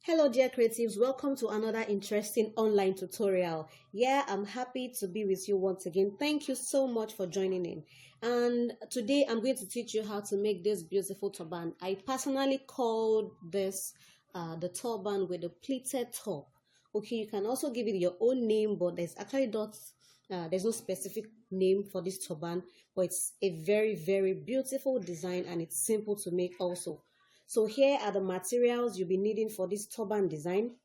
Hello dear creatives, welcome to another interesting online tutorial. I'm happy to be with you once again. Thank you so much for joining in. And today I'm going to teach you how to make this beautiful turban. I personally called this the turban with the pleated top. Okay, you can also give it your own name, but there's actually not there's no specific name for this turban, but it's a very beautiful design and it's simple to make also. So here are the materials you'll be needing for this turban design.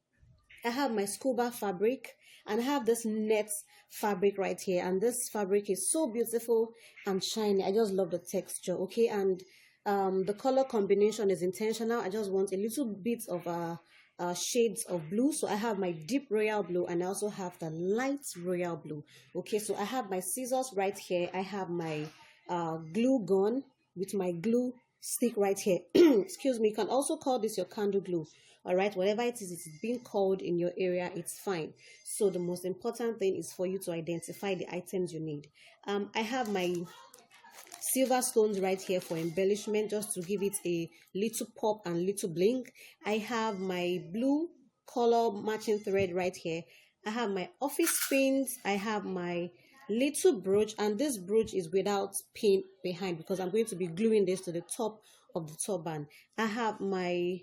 I have my scuba fabric and I have this net fabric right here, and this fabric is so beautiful and shiny. I just love the texture. Okay, and the color combination is intentional. I just want a little bit of shades of blue. So I have my deep royal blue and I also have the light royal blue. Okay, so I have my scissors right here. I have my glue gun with my glue stick right here. Excuse me. You can also call this your candle glue. All right, whatever it is, it's being called in your area, it's fine. So the most important thing is for you to identify the items you need. I have my silver stones right here for embellishment, just to give it a little pop and little bling. I have my blue color matching thread right here. I have my office pins. I have my little brooch, and this brooch is without pin behind because I'm going to be gluing this to the top of the turban. I have my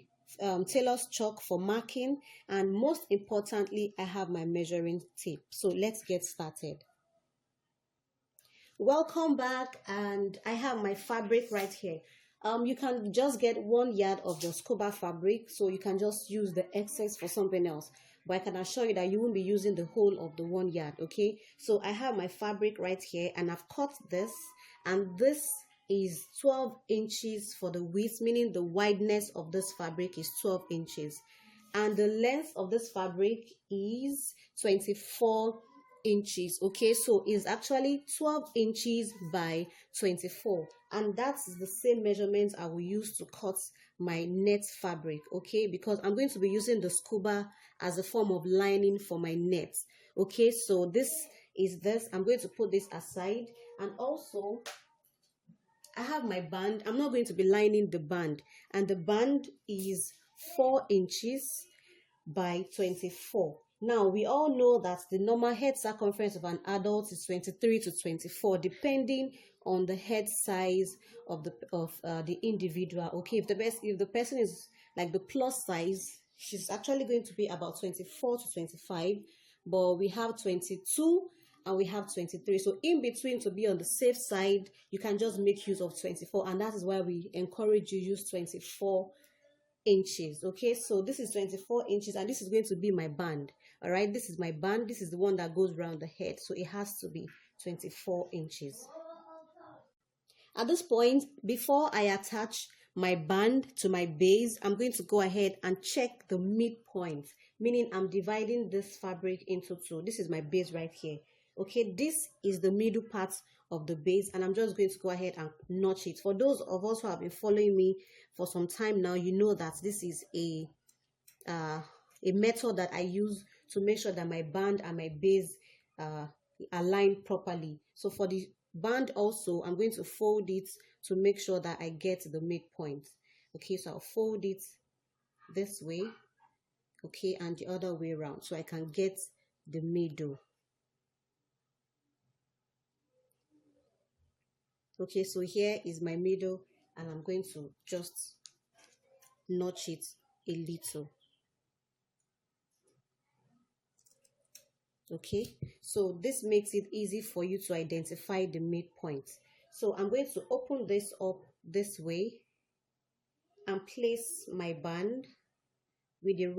tailor's chalk for marking, and most importantly I have my measuring tape. So let's get started. Welcome back, and I have my fabric right here. You can just get 1 yard of the scuba fabric, so you can just use the excess for something else, but I can assure you that you won't be using the whole of the 1 yard. Okay, so I have my fabric right here and I've cut this, and this is 12 inches for the width, meaning the wideness of this fabric is 12 inches, and the length of this fabric is 24 inches. Okay, so it's actually 12 inches by 24, and that's the same measurement I will use to cut my net fabric. Okay, because I'm going to be using the scuba as a form of lining for my net. Okay, so this is this. I'm going to put this aside, and also I have my band. I'm not going to be lining the band, and the band is 4 inches by 24. Now, we all know that the normal head circumference of an adult is 23 to 24, depending on the head size of the individual. Okay, if the person is like the plus size, she's actually going to be about 24 to 25, but we have 22 and we have 23. So in between, to be on the safe side, you can just make use of 24, and that is why we encourage you use 24 inches. Okay, so this is 24 inches and this is going to be my band. All right, this is my band. This is the one that goes around the head, so it has to be 24 inches. At this point, before I attach my band to my base, I'm going to go ahead and check the midpoint, meaning I'm dividing this fabric into two. This is my base right here. Okay, this is the middle part of the base, and I'm just going to go ahead and notch it. For those of us who have been following me for some time now, you know that this is a method that I use to make sure that my band and my base align properly. So for the band also, I'm going to fold it to make sure that I get the midpoint. Okay, so I'll fold it this way, okay, and the other way around, so I can get the middle. Okay, so here is my middle, and I'm going to just notch it a little. Okay, so this makes it easy for you to identify the midpoint. So I'm going to open this up this way and place my band with the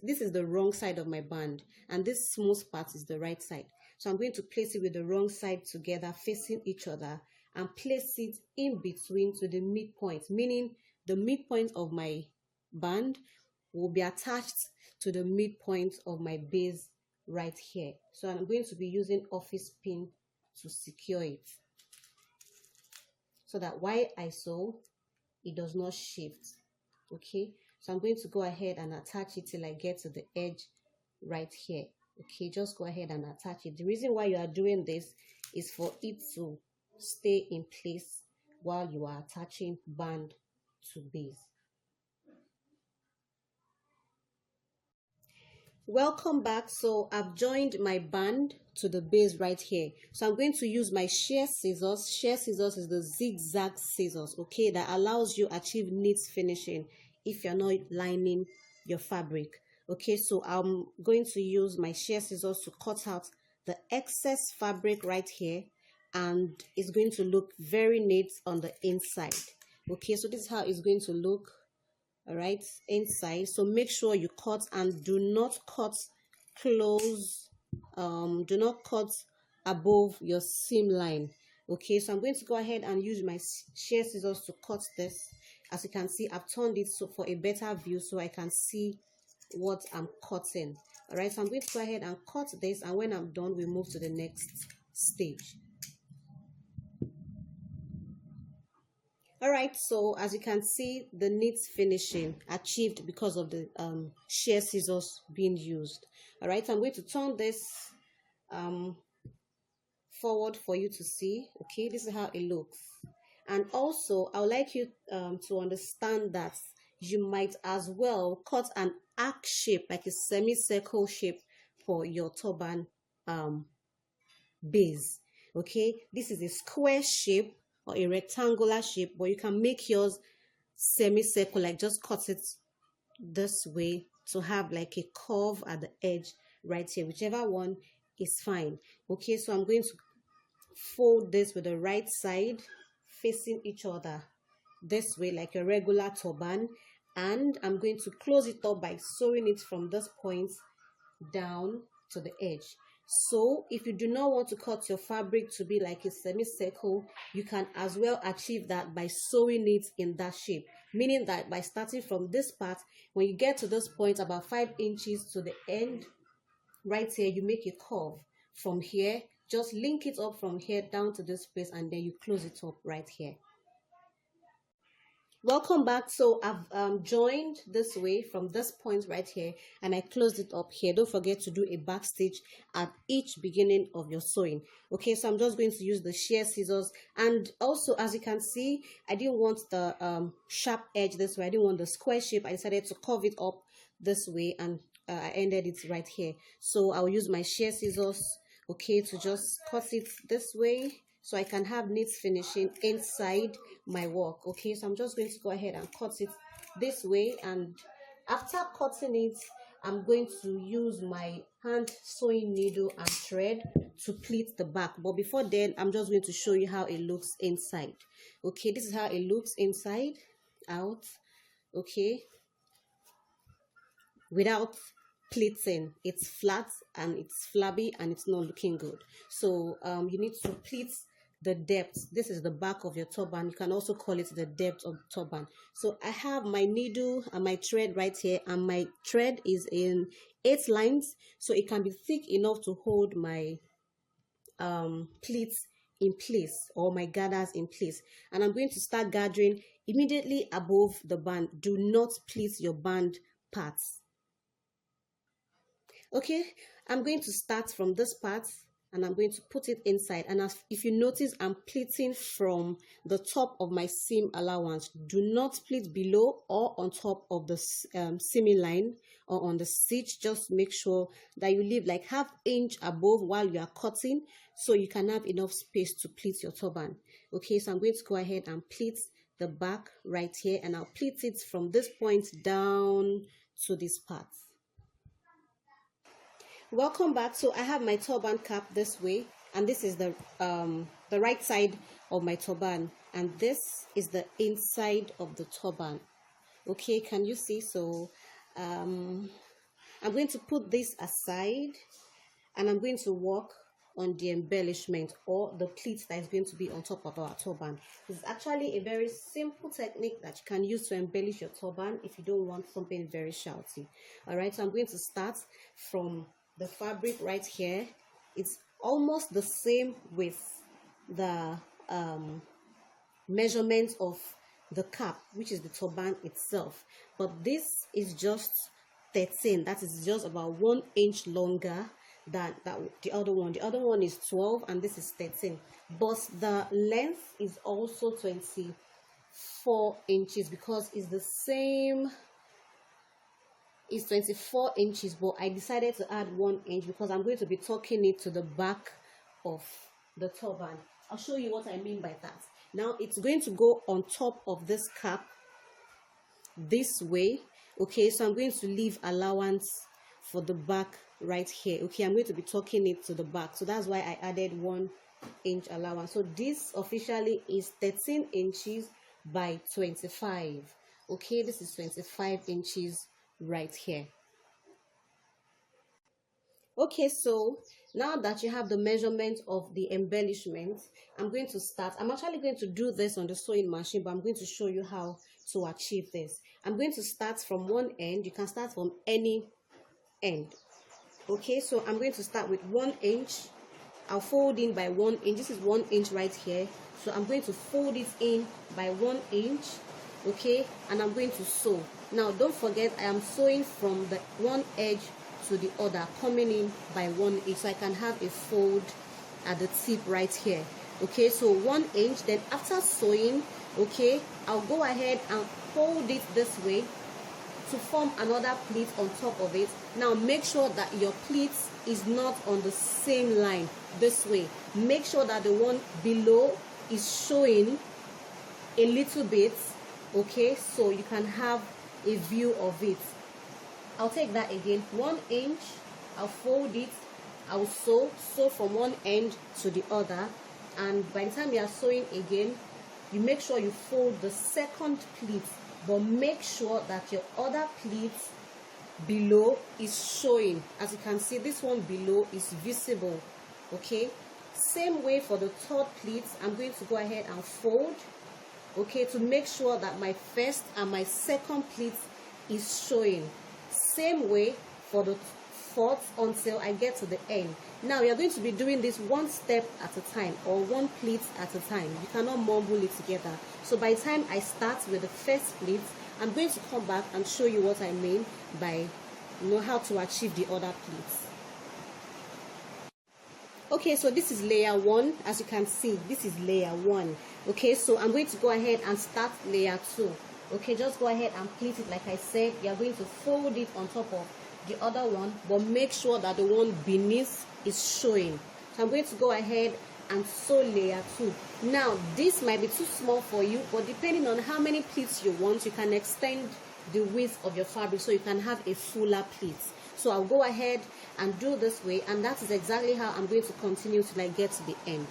this is the wrong side of my band, and this smooth part is the right side. So I'm going to place it with the wrong side together, facing each other, and place it in between to the midpoint, meaning the midpoint of my band will be attached to the midpoint of my base right here. So I'm going to be using office pin to secure it, so that while I sew, it does not shift. Okay, so I'm going to go ahead and attach it till I get to the edge right here. Okay, just go ahead and attach it. The reason why you are doing this is for it to stay in place while you are attaching band to base. Welcome back. So I've joined my band to the base right here. So I'm going to use my shear scissors. Shear scissors is the zigzag scissors, okay, that allows you achieve neat finishing if you're not lining your fabric. Okay, so I'm going to use my shear scissors to cut out the excess fabric right here, and it's going to look very neat on the inside. Okay, so this is how it's going to look, all right, inside. So make sure you cut, and do not cut close, do not cut above your seam line. Okay, so I'm going to go ahead and use my shear scissors to cut this. As you can see, I've turned it so for a better view so I can see what I'm cutting. All right, so I'm going to go ahead and cut this, and when I'm done, we move to the next stage. All right, so as you can see, the neat finishing achieved because of the shear scissors being used. All right, I'm going to turn this forward for you to see. Okay, this is how it looks. And also, I would like you to understand that you might as well cut an arc shape, like a semicircle shape, for your turban base. Okay, this is a square shape or a rectangular shape, but you can make yours semicircle, like just cut it this way to have like a curve at the edge right here. Whichever one is fine. Okay, so I'm going to fold this with the right side facing each other this way, like a regular turban, and I'm going to close it up by sewing it from this point down to the edge. So if you do not want to cut your fabric to be like a semicircle, you can as well achieve that by sewing it in that shape, meaning that by starting from this part, when you get to this point about 5 inches to the end right here, you make a curve from here, just link it up from here down to this place, and then you close it up right here. Welcome back. So I've joined this way from this point right here, and I closed it up here. Don't forget to do a back stitch at each beginning of your sewing. Okay, so I'm just going to use the shear scissors, and also as you can see, I didn't want the sharp edge this way. I didn't want the square shape. I decided to curve it up this way, and I ended it right here. So I'll use my shear scissors, okay, to just cut it this way, so I can have neat finishing inside my work. Okay, so I'm just going to go ahead and cut it this way, and after cutting it, I'm going to use my hand sewing needle and thread to pleat the back. But before then, I'm just going to show you how it looks inside. Okay, this is how it looks inside out. Okay, without pleating, it's flat and it's flabby and it's not looking good. So you need to pleat the depth. This is the back of your turban. You can also call it the depth of turban. So I have my needle and my thread right here, and my thread is in 8 lines, so it can be thick enough to hold my pleats in place, or my gathers in place. And I'm going to start gathering immediately above the band. Do not pleat your band parts. Okay, I'm going to start from this part, and I'm going to put it inside. And if you notice, I'm pleating from the top of my seam allowance. Do not pleat below or on top of the seaming line or on the stitch. Just make sure that you leave like ½ inch above while you are cutting, so you can have enough space to pleat your turban. Okay, so I'm going to go ahead and pleat the back right here, and I'll pleat it from this point down to this part. Welcome back. So I have my turban cap this way, and this is the right side of my turban, and this is the inside of the turban. Okay, can you see? So I'm going to put this aside, and I'm going to work on the embellishment, or the pleats that is going to be on top of our turban. It's actually a very simple technique that you can use to embellish your turban if you don't want something very shouty. All right, so I'm going to start from the fabric right here. It's almost the same with the measurement of the cap, which is the turban itself, but this is just 13. That is just about 1 inch longer than the other one. The other one is 12 and this is 13, but the length is also 24 inches because it's the same is 24 inches, but I decided to add 1 inch because I'm going to be tucking it to the back of the turban. I'll show you what I mean by that. Now it's going to go on top of this cap this way. Okay, so I'm going to leave allowance for the back right here. Okay, I'm going to be tucking it to the back, so that's why I added 1 inch allowance. So this officially is 13 inches by 25. Okay, this is 25 inches right here. Okay, so now that you have the measurement of the embellishment, I'm going to start. I'm actually going to do this on the sewing machine, but I'm going to show you how to achieve this. I'm going to start from one end. You can start from any end. Okay, so I'm going to start with 1 inch. I'll fold in by 1 inch. This is 1 inch right here, so I'm going to fold it in by 1 inch. Okay, and I'm going to sew. Now don't forget, I am sewing from the one edge to the other, coming in by 1 inch, so I can have a fold at the tip right here. Okay, so 1 inch. Then after sewing, okay, I'll go ahead and fold it this way to form another pleat on top of it. Now make sure that your pleat is not on the same line this way. Make sure that the one below is showing a little bit, okay, so you can have a view of it. I'll take that again. 1 inch, I'll fold it, I'll sew from one end to the other, and by the time you are sewing again, you make sure you fold the second pleat, but make sure that your other pleat below is showing. As you can see, this one below is visible. Okay, same way for the third pleat. I'm going to go ahead and fold, okay, to make sure that my first and my second pleat is showing. Same way for the fourth until I get to the end. Now you're going to be doing this one step at a time, or one pleat at a time. You cannot mumble it together. So by the time I start with the first pleat, I'm going to come back and show you what I mean by, you know, how to achieve the other pleats. Okay, so this is layer 1. As you can see, this is layer 1. Okay, so I'm going to go ahead and start layer 2. Okay, just go ahead and pleat it like I said. You're going to fold it on top of the other one, but make sure that the one beneath is showing. So I'm going to go ahead and sew layer 2. Now this might be too small for you, but depending on how many pleats you want, you can extend the width of your fabric so you can have a fuller pleat. So I'll go ahead and do this way, and that is exactly how I'm going to continue till I get to the end.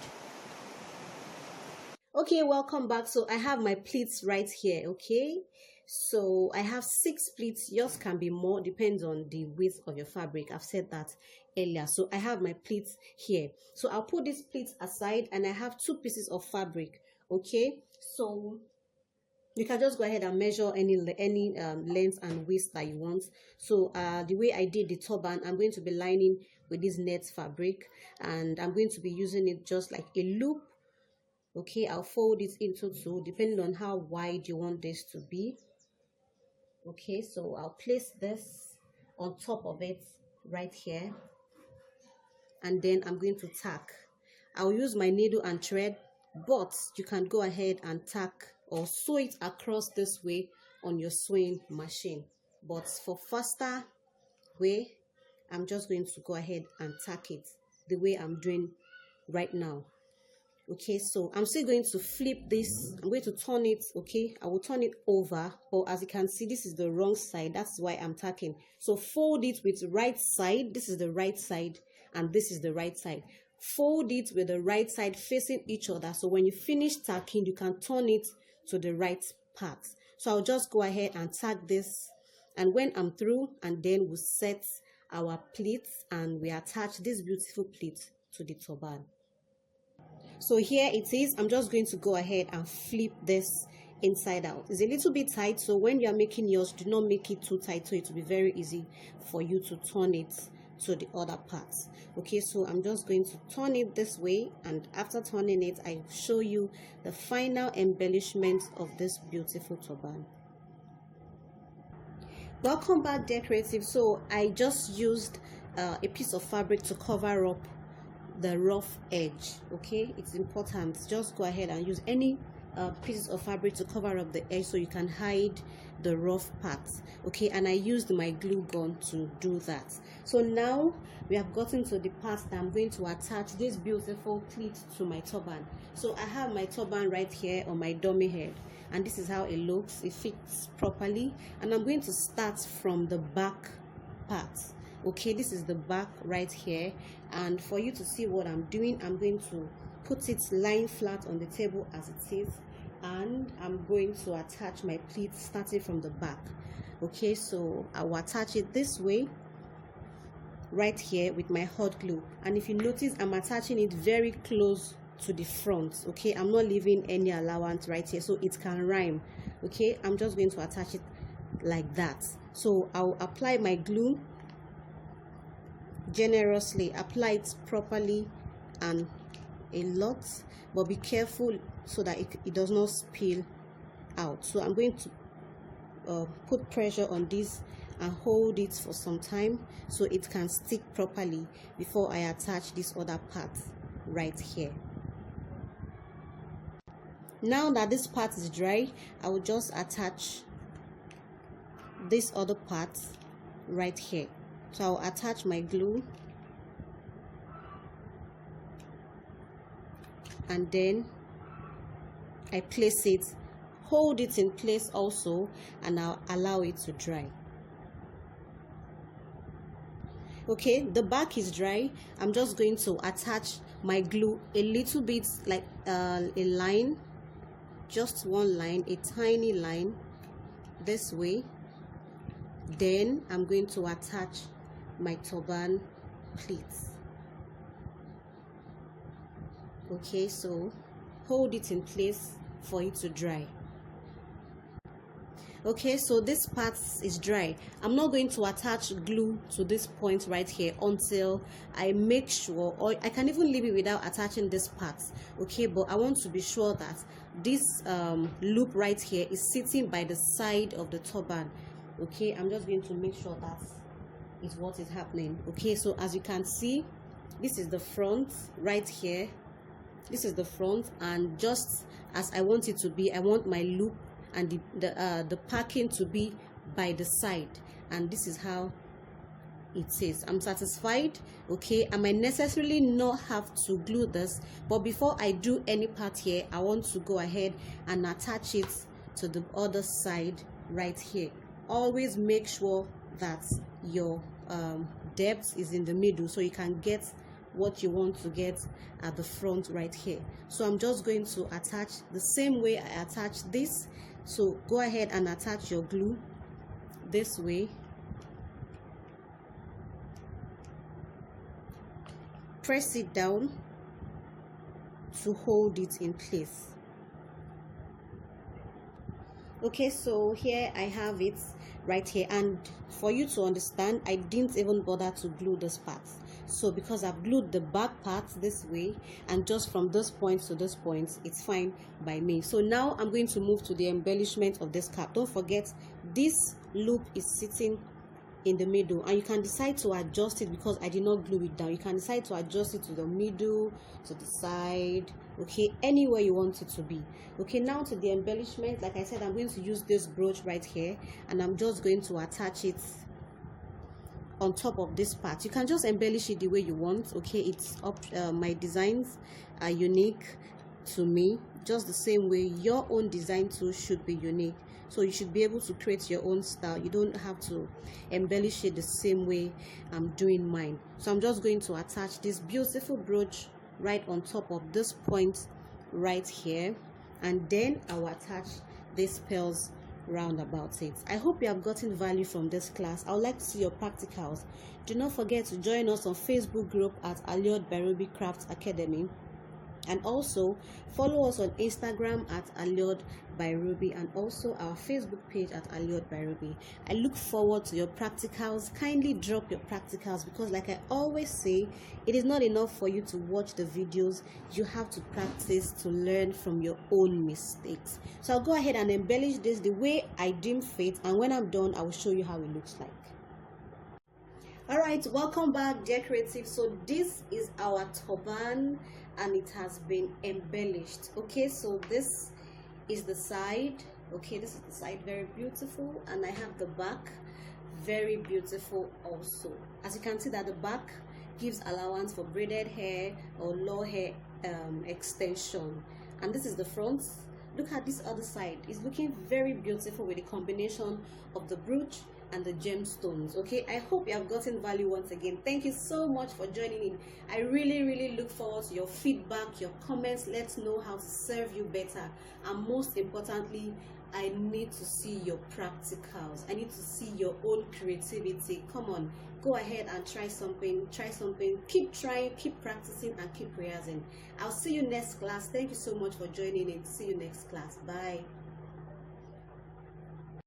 Okay, welcome back. So I have my pleats right here. Okay, so I have 6 pleats. Yours can be more, depends on the width of your fabric. I've said that earlier. So I have my pleats here. So I'll put these pleats aside, and I have 2 pieces of fabric. Okay, so you can just go ahead and measure any length and width that you want. So the way I did the turban, I'm going to be lining with this net fabric, and I'm going to be using it just like a loop. Okay, I'll fold it into 2 depending on how wide you want this to be. Okay, so I'll place this on top of it right here, and then I'm going to tack. I'll use my needle and thread, but you can go ahead and tack or sew it across this way on your sewing machine. But for faster way, I'm just going to go ahead and tack it the way I'm doing right now. Okay, so I'm still going to flip this. I'm going to turn it. Okay, I will turn it over, but as you can see, this is the wrong side. That's why I'm tacking. So fold it with the right side. This is the right side, and this is the right side. Fold it with the right side facing each other, so when you finish tacking, you can turn it to the right part. So I'll just go ahead and tack this, and when I'm through, and then we'll set our pleats and we attach this beautiful pleat to the turban. So here it is. I'm just going to go ahead and flip this inside out. It's a little bit tight, so when you're making yours, do not make it too tight, so it will be very easy for you to turn it to the other parts. Okay, so I'm just going to turn it this way, and after turning it, I show you the final embellishment of this beautiful turban. Welcome back, dear creative. So I just used a piece of fabric to cover up the rough edge. Okay, it's important. Just go ahead and use any pieces of fabric to cover up the edge so you can hide the rough parts. Okay, and I used my glue gun to do that. So now we have gotten to the part that I'm going to attach this beautiful pleat to my turban. So I have my turban right here on my dummy head, and this is how it looks. It fits properly, and I'm going to start from the back part. Okay, this is the back right here, and for you to see what I'm doing, I'm going to put it lying flat on the table as it is, and I'm going to attach my pleat starting from the back. Okay, so I will attach it this way right here with my hot glue, and if you notice, I'm attaching it very close to the front. Okay, I'm not leaving any allowance right here so it can rhyme. Okay, I'm just going to attach it like that. So I'll apply my glue generously, apply it properly and a lot, but be careful so that it does not spill out. So I'm going to put pressure on this and hold it for some time so it can stick properly before I attach this other part right here. Now that this part is dry, I will just attach this other part right here. So I'll attach my glue, and then I place it, hold it in place also, and I'll allow it to dry. Okay, the back is dry. I'm just going to attach my glue a little bit, like a line, just one line, a tiny line this way. Then I'm going to attach my turban pleats. Okay, so hold it in place for it to dry. Okay, so this part is dry. I'm not going to attach glue to this point right here until I make sure, or I can even leave it without attaching this part. Okay, but I want to be sure that this loop right here is sitting by the side of the turban. Okay, I'm just going to make sure that is what is happening. Okay, so as you can see, this is the front right here. This is the front, and just as I want it to be, I want my loop and the packing to be by the side, and this is how it is. I'm satisfied. Okay, I might necessarily not have to glue this, but before I do any part here, I want to go ahead and attach it to the other side right here. Always make sure that your depth is in the middle so you can get what you want to get at the front right here. So I'm just going to attach the same way I attach this. So go ahead and attach your glue this way. Press it down to hold it in place. Okay, so here I have it right here, and for you to understand, I didn't even bother to glue this part. So because I've glued the back part this way, and just from this point to this point, it's fine by me. So now I'm going to move to the embellishment of this cap. Don't forget, this loop is sitting in the middle, and you can decide to adjust it because I did not glue it down. You can decide to adjust it to the middle, to the side, okay, anywhere you want it to be. Okay, now to the embellishment. Like I said, I'm going to use this brooch right here, and I'm just going to attach it on top of this part. You can just embellish it the way you want. Okay, it's up. My designs are unique to me, just the same way your own design too should be unique. So you should be able to create your own style. You don't have to embellish it the same way I'm doing mine. So I'm just going to attach this beautiful brooch right on top of this point right here, and then I'll attach these pearls round about it. I hope you have gotten value from this class. I would like to see your practicals. Do not forget to join us on Facebook group at Allured by Ruby Crafts Academy, and also follow us on Instagram at Allured by Ruby, and also our Facebook page at Allured by Ruby. I look forward to your practicals. Kindly drop your practicals, because like I always say, it is not enough for you to watch the videos. You have to practice to learn from your own mistakes. So I'll go ahead and embellish this the way I deem fit, and when I'm done, I will show you how it looks like. All right, welcome back, dear creative. So this is our turban, and it has been embellished. Okay, so this is the side. Okay, this is the side, very beautiful. And I have the back, very beautiful also. As you can see that the back gives allowance for braided hair or low hair extension. And this is the front. Look at this other side, it's looking very beautiful with the combination of the brooch and the gemstones. Okay, I hope you have gotten value once again. Thank you so much for joining in. I really look forward to your feedback, your comments. Let's know how to serve you better, and most importantly, I need to see your practicals. I need to see your own creativity. Come on, go ahead and try something. Keep trying, keep practicing, and keep rehearsing. I'll see you next class. Thank you so much for joining in. See you next class. Bye.